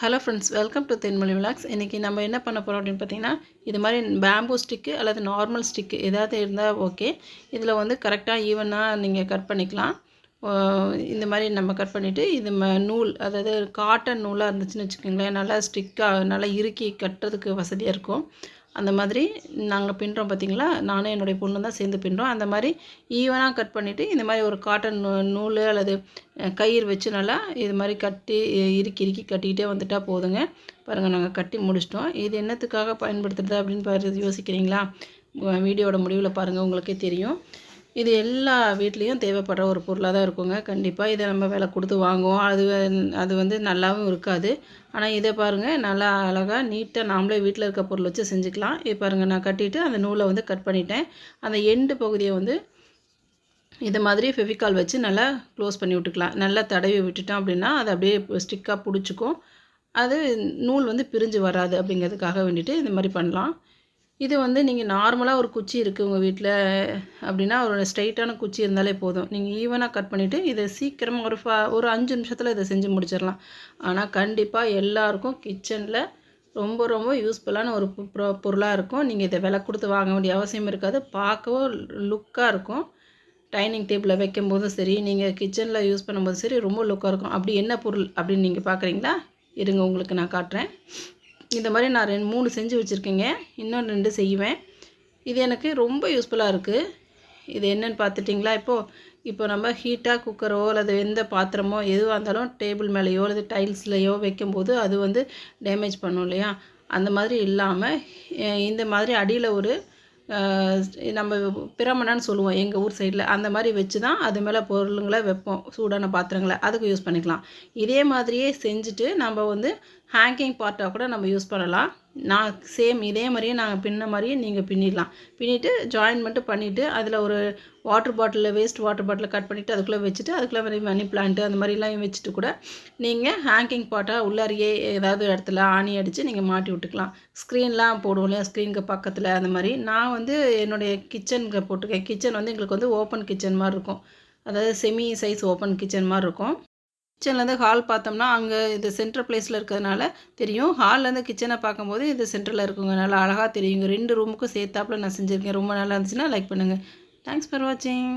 Hello friends, welcome to Thenmozhi vlogs. இன்றைக்கி நம்ம என்ன பண்ண போகிறோம் அப்படின்னு பார்த்தீங்கன்னா, இது மாதிரி பேம்பூ ஸ்டிக்கு அல்லது நார்மல் ஸ்டிக்கு ஏதாவது இருந்தால் ஓகே. இதில் வந்து கரெக்டாக ஈவனாக நீங்கள் கட் பண்ணிக்கலாம். இந்த மாதிரி நம்ம கட் பண்ணிவிட்டு இது நூல், அதாவது காட்டன் நூலாக இருந்துச்சுன்னு வச்சுக்கோங்களேன், நல்லா ஸ்டிக்காக நல்லா இறுக்கி கட்டுறதுக்கு வசதியாக இருக்கும். அந்த மாதிரி நாங்கள் பின்னுறோம் பார்த்திங்களா, நானும் என்னுடைய பொண்ணு தான் சேர்ந்து பின்னுறோம். அந்த மாதிரி ஈவனாக கட் பண்ணிவிட்டு இந்த மாதிரி ஒரு காட்டன் நூல் அல்லது கயிறு வச்சு நல்லா இது மாதிரி கட்டி இறுக்கி கட்டிக்கிட்டே வந்துட்டால் போதுங்க. பாருங்கள், நாங்கள் கட்டி முடிச்சிட்டோம். இது என்னத்துக்காக பயன்படுத்துறது அப்படின்னு யோசிக்கிறீங்களா? வீடியோட முடிவில் பாருங்கள், உங்களுக்கே தெரியும். இது எல்லா வீட்லேயும் தேவைப்படுற ஒரு பொருளாக தான் இருக்குங்க. கண்டிப்பாக இதை நம்ம விலை கொடுத்து வாங்குவோம். அது வந்து நல்லாவும் இருக்காது. ஆனால் இதை பாருங்கள், நல்லா அழகாக நீட்டாக நாமளே வீட்டில் இருக்க பொருள் வச்சு செஞ்சுக்கலாம். இது பாருங்கள், நான் கட்டிட்டு அந்த நூலை வந்து கட் பண்ணிட்டேன். அந்த எண்டு பகுதியை வந்து இது மாதிரி ஃபெவிகால் வச்சு நல்லா க்ளோஸ் பண்ணி விட்டுக்கலாம். நல்லா தடவி விட்டுட்டோம் அப்படின்னா அது அப்படியே ஸ்டிக்காக பிடிச்சிக்கும். அது நூல் வந்து பிரிஞ்சு வராது. அப்படிங்கிறதுக்காக வேண்டிட்டு இந்த மாதிரி பண்ணலாம். இது வந்து நீங்கள் நார்மலாக ஒரு குச்சி இருக்குது உங்கள் வீட்டில் அப்படின்னா, ஒரு ஸ்ட்ரைட்டான குச்சி இருந்தாலே போதும். நீங்கள் ஈவனாக கட் பண்ணிவிட்டு இதை சீக்கிரமாக ஒரு 5 நிமிஷத்தில் இதை செஞ்சு முடிச்சிடலாம். ஆனால் கண்டிப்பாக எல்லாருக்கும் கிச்சனில் ரொம்ப ரொம்ப யூஸ்ஃபுல்லான ஒரு பொருளாக இருக்கும். நீங்கள் இதை விலை கொடுத்து வாங்க வேண்டிய அவசியம் இருக்காது. பார்க்கவும் லுக்காக இருக்கும். டைனிங் டேபிளில் வைக்கும்போதும் சரி, நீங்கள் கிச்சனில் யூஸ் பண்ணும்போதும் சரி, ரொம்ப லுக்காக இருக்கும். அப்படி என்ன பொருள் அப்படின்னு நீங்கள் பார்க்குறீங்களா? இருங்க, உங்களுக்கு நான் காட்டுறேன். இந்த மாதிரி நான் 3 செஞ்சு வச்சுருக்கேங்க. இன்னும் 2 செய்வேன். இது எனக்கு ரொம்ப யூஸ்ஃபுல்லாக இருக்குது. இது என்னென்னு பார்த்துட்டிங்களா? இப்போ நம்ம ஹீட்டாக குக்கரோ அல்லது எந்த பாத்திரமோ எதுவாக இருந்தாலும் டேபிள் மேலேயோ அல்லது டைல்ஸ்லையோ வைக்கும்போது அது வந்து டேமேஜ் பண்ணும் இல்லையா? அந்த மாதிரி இல்லாமல் இந்த மாதிரி அடியில் ஒரு நம்ம பிரமணன்னு சொல்லுவோம் எங்கள் ஊர் சைடில். அந்த மாதிரி வச்சு தான் அது மேலே பொருளுங்களை வைப்போம், சூடான பாத்திரங்களை. அதுக்கு யூஸ் பண்ணிக்கலாம். இதே மாதிரியே செஞ்சுட்டு நம்ம வந்து ஹேங்கிங் பார்ட்டாக கூட நம்ம யூஸ் பண்ணலாம். நான் சேம் இதே மாதிரியே நாங்கள் பின்ன மாதிரியே நீங்கள் பின்னிடலாம். பின்னிட்டு ஜாயின் மட்டும் பண்ணிவிட்டு அதில் ஒரு வேஸ்ட் வாட்டர் பாட்டில் கட் பண்ணிவிட்டு அதுக்குள்ளே வச்சுட்டு அதுக்குள்ளே மாதிரி மணி பிளான்ட்டு அந்த மாதிரிலாம் வச்சுட்டு கூட நீங்கள் ஹேங்கிங் பார்ட்டாக உள்ளாரியே ஏதாவது இடத்துல ஆணி அடித்து நீங்கள் மாட்டி விட்டுக்கலாம். ஸ்க்ரீன்லாம் போடுவோம் இல்லையா, ஸ்க்ரீனுக்கு பக்கத்தில். அந்த மாதிரி நான் வந்து என்னுடைய கிச்சனுக்கு போட்டிருக்கேன். கிச்சன் வந்து எங்களுக்கு வந்து ஓப்பன் கிச்சன் மாதிரி இருக்கும். அதாவது செமி சைஸ் ஓப்பன் கிச்சன் மாதிரி இருக்கும். கிச்சன்லேருந்து ஹால் பார்த்தோம்னா அங்கே இது சென்ட்ரல் பிளேஸில் இருக்கிறதுனால தெரியும். ஹால்லேருந்து கிச்சனை பார்க்கும்போது இது சென்டரில் இருக்குங்க. நல்லா அழகாக தெரியுங்க. 2 ரூமுக்கும் சேர்த்தாப்பில் நான் செஞ்சுருக்கேன். ரொம்ப நல்லா இருந்துச்சுன்னா லைக் பண்ணுங்கள். தேங்க்ஸ் ஃபார் வாட்சிங்.